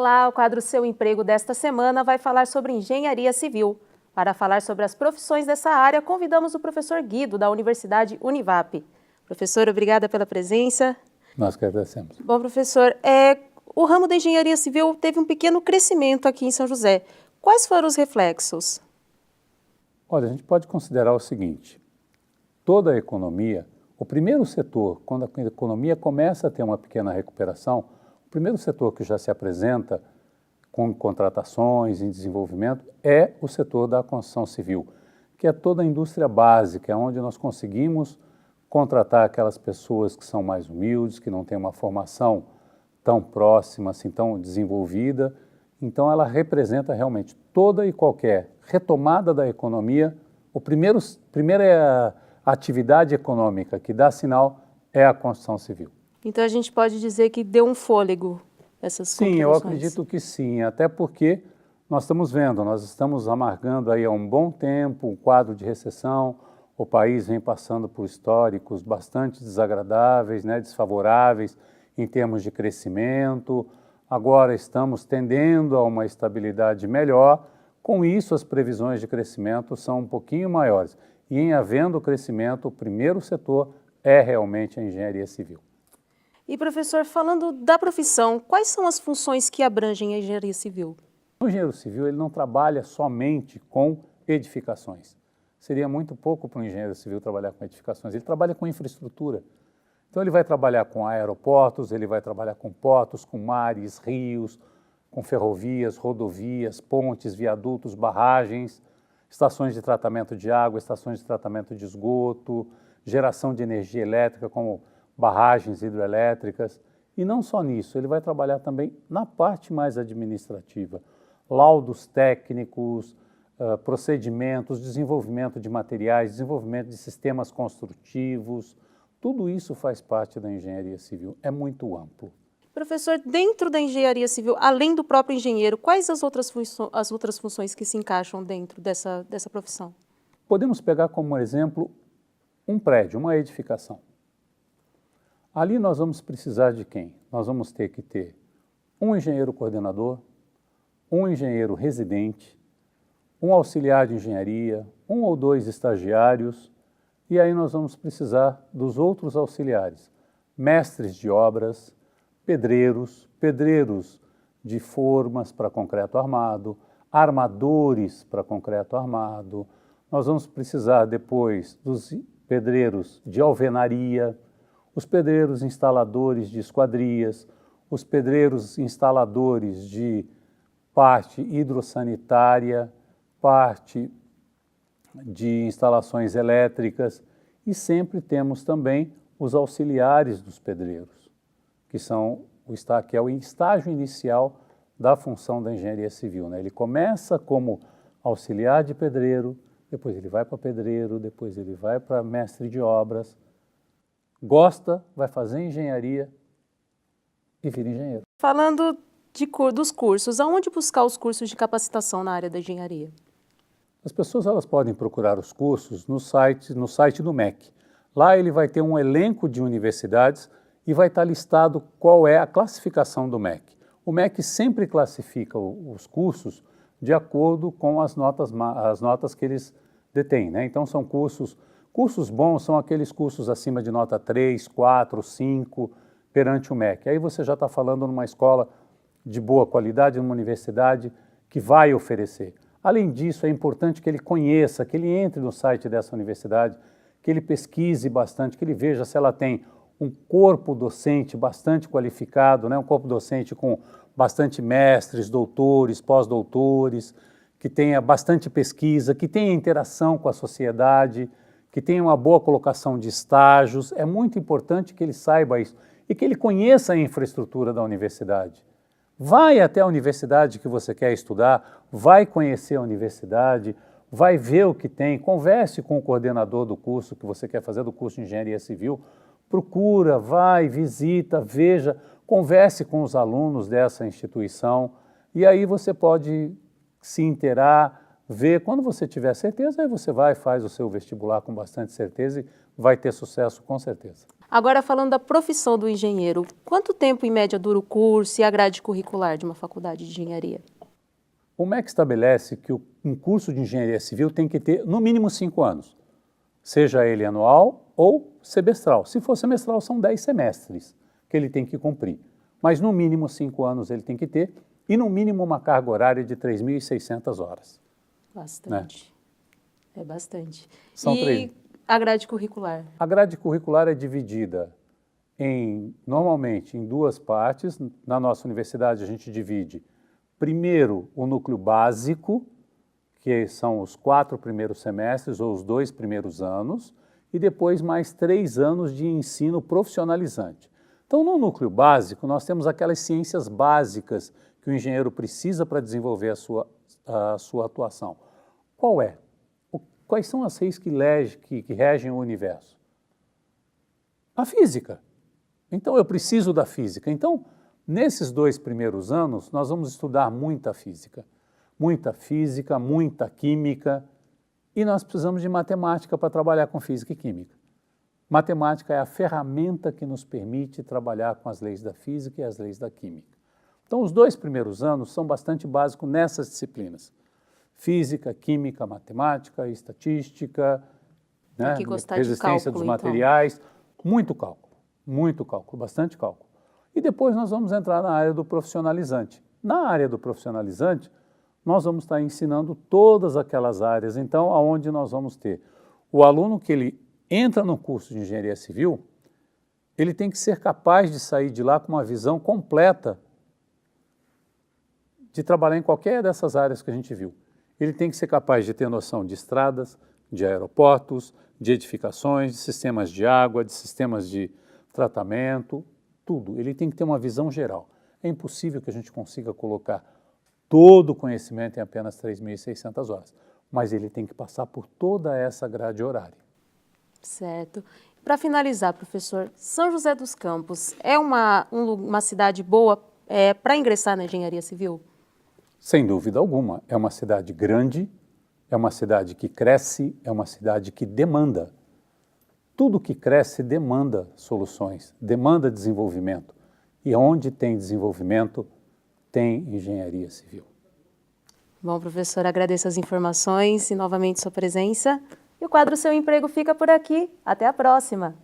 Olá, o quadro Seu Emprego desta semana vai falar sobre engenharia civil. Para falar sobre as profissões dessa área, convidamos o professor Guido, da Universidade Univap. Professor, obrigada pela presença. Nós que agradecemos. Bom, professor, o ramo da engenharia civil teve um pequeno crescimento aqui em São José. Quais foram os reflexos? Olha, a gente pode considerar o seguinte, toda a economia, o primeiro setor, quando a economia começa a ter uma pequena recuperação, o primeiro setor que já se apresenta com contratações em desenvolvimento é o setor da construção civil, que é toda a indústria básica, é onde nós conseguimos contratar aquelas pessoas que são mais humildes, que não têm uma formação tão próxima, assim, tão desenvolvida. Então, ela representa realmente toda e qualquer retomada da economia. Primeira atividade econômica que dá sinal é a construção civil. Então, a gente pode dizer que deu um fôlego essas contribuições? Sim, eu acredito que sim, até porque nós estamos amargando aí há um bom tempo um quadro de recessão. O país vem passando por históricos bastante desagradáveis, né, desfavoráveis em termos de crescimento. Agora estamos tendendo a uma estabilidade melhor. Com isso, as previsões de crescimento são um pouquinho maiores. E em havendo crescimento, o primeiro setor é realmente a engenharia civil. E, professor, falando da profissão, quais são as funções que abrangem a engenharia civil? O engenheiro civil ele não trabalha somente com edificações. Seria muito pouco para o engenheiro civil trabalhar com edificações. Ele trabalha com infraestrutura. Então, ele vai trabalhar com aeroportos, ele vai trabalhar com portos, com mares, rios, com ferrovias, rodovias, pontes, viadutos, barragens, estações de tratamento de água, estações de tratamento de esgoto, geração de energia elétrica, como barragens hidroelétricas. E não só nisso, ele vai trabalhar também na parte mais administrativa, laudos técnicos, procedimentos, desenvolvimento de materiais, desenvolvimento de sistemas construtivos. Tudo isso faz parte da engenharia civil, é muito amplo. Professor, dentro da engenharia civil, além do próprio engenheiro, quais as outras funções que se encaixam dentro dessa profissão? Podemos pegar como exemplo um prédio, uma edificação. Ali nós vamos precisar de quem? Nós vamos ter que ter um engenheiro coordenador, um engenheiro residente, um auxiliar de engenharia, um ou dois estagiários, e aí nós vamos precisar dos outros auxiliares, mestres de obras, pedreiros de formas para concreto armado, armadores para concreto armado. Nós vamos precisar depois dos pedreiros de alvenaria, os pedreiros instaladores de esquadrias, os pedreiros instaladores de parte hidrossanitária, parte de instalações elétricas, e sempre temos também os auxiliares dos pedreiros, que é o estágio inicial da função da engenharia civil, né? Ele começa como auxiliar de pedreiro, depois ele vai para pedreiro, depois ele vai para mestre de obras, gosta, vai fazer engenharia e vira engenheiro. Falando dos cursos, aonde buscar os cursos de capacitação na área da engenharia? As pessoas elas podem procurar os cursos no site do MEC. Lá ele vai ter um elenco de universidades e vai estar listado qual é a classificação do MEC. O MEC sempre classifica os cursos de acordo com as notas que eles detêm, né? Então são cursos bons, são aqueles cursos acima de nota 3, 4, 5 perante o MEC. Aí você já está falando numa escola de boa qualidade, numa universidade que vai oferecer. Além disso, é importante que ele conheça, que ele entre no site dessa universidade, que ele pesquise bastante, que ele veja se ela tem um corpo docente bastante qualificado, né? Um corpo docente com bastante mestres, doutores, pós-doutores, que tenha bastante pesquisa, que tenha interação com a sociedade, que tenha uma boa colocação de estágios. É muito importante que ele saiba isso e que ele conheça a infraestrutura da universidade. Vai até a universidade que você quer estudar, vai conhecer a universidade, vai ver o que tem, converse com o coordenador do curso que você quer fazer, do curso de Engenharia Civil, procura, vai, visita, veja, converse com os alunos dessa instituição e aí você pode se inteirar, ver. Quando você tiver certeza, aí você vai, faz o seu vestibular com bastante certeza e vai ter sucesso com certeza. Agora, falando da profissão do engenheiro, quanto tempo, em média, dura o curso e a grade curricular de uma faculdade de engenharia? O MEC estabelece que um curso de engenharia civil tem que ter, no mínimo, 5 anos, seja ele anual ou semestral. Se for semestral, são 10 semestres que ele tem que cumprir. Mas, no mínimo, 5 anos ele tem que ter e, no mínimo, uma carga horária de 3.600 horas. Bastante. Né? É bastante. São e 3. a grade curricular? A grade curricular é dividida normalmente em 2 partes. Na nossa universidade, a gente divide primeiro o núcleo básico, que são os 4 primeiros semestres ou os 2 primeiros anos, e depois mais 3 anos de ensino profissionalizante. Então, no núcleo básico, nós temos aquelas ciências básicas que o engenheiro precisa para desenvolver a sua atuação. Qual é? Quais são as leis que regem o universo? A física. Então, eu preciso da física. Então, nesses 2 primeiros anos, nós vamos estudar muita física, muita química, e nós precisamos de matemática para trabalhar com física e química. Matemática é a ferramenta que nos permite trabalhar com as leis da física e as leis da química. Então, os 2 primeiros anos são bastante básicos nessas disciplinas. Física, química, matemática, estatística, né? Resistência dos materiais, muito cálculo, bastante cálculo. E depois nós vamos entrar na área do profissionalizante. Na área do profissionalizante, nós vamos estar ensinando todas aquelas áreas, então, aonde nós vamos ter o aluno que ele entra no curso de engenharia civil, ele tem que ser capaz de sair de lá com uma visão completa de trabalhar em qualquer dessas áreas que a gente viu. Ele tem que ser capaz de ter noção de estradas, de aeroportos, de edificações, de sistemas de água, de sistemas de tratamento, tudo. Ele tem que ter uma visão geral. É impossível que a gente consiga colocar todo o conhecimento em apenas 3.600 horas, mas ele tem que passar por toda essa grade horária. Certo. Para finalizar, professor, São José dos Campos é uma cidade boa para ingressar na engenharia civil? Sem dúvida alguma. É uma cidade grande, é uma cidade que cresce, é uma cidade que demanda. Tudo que cresce demanda soluções, demanda desenvolvimento. E onde tem desenvolvimento, tem engenharia civil. Bom, professor, agradeço as informações e novamente sua presença. E o quadro Seu Emprego fica por aqui. Até a próxima!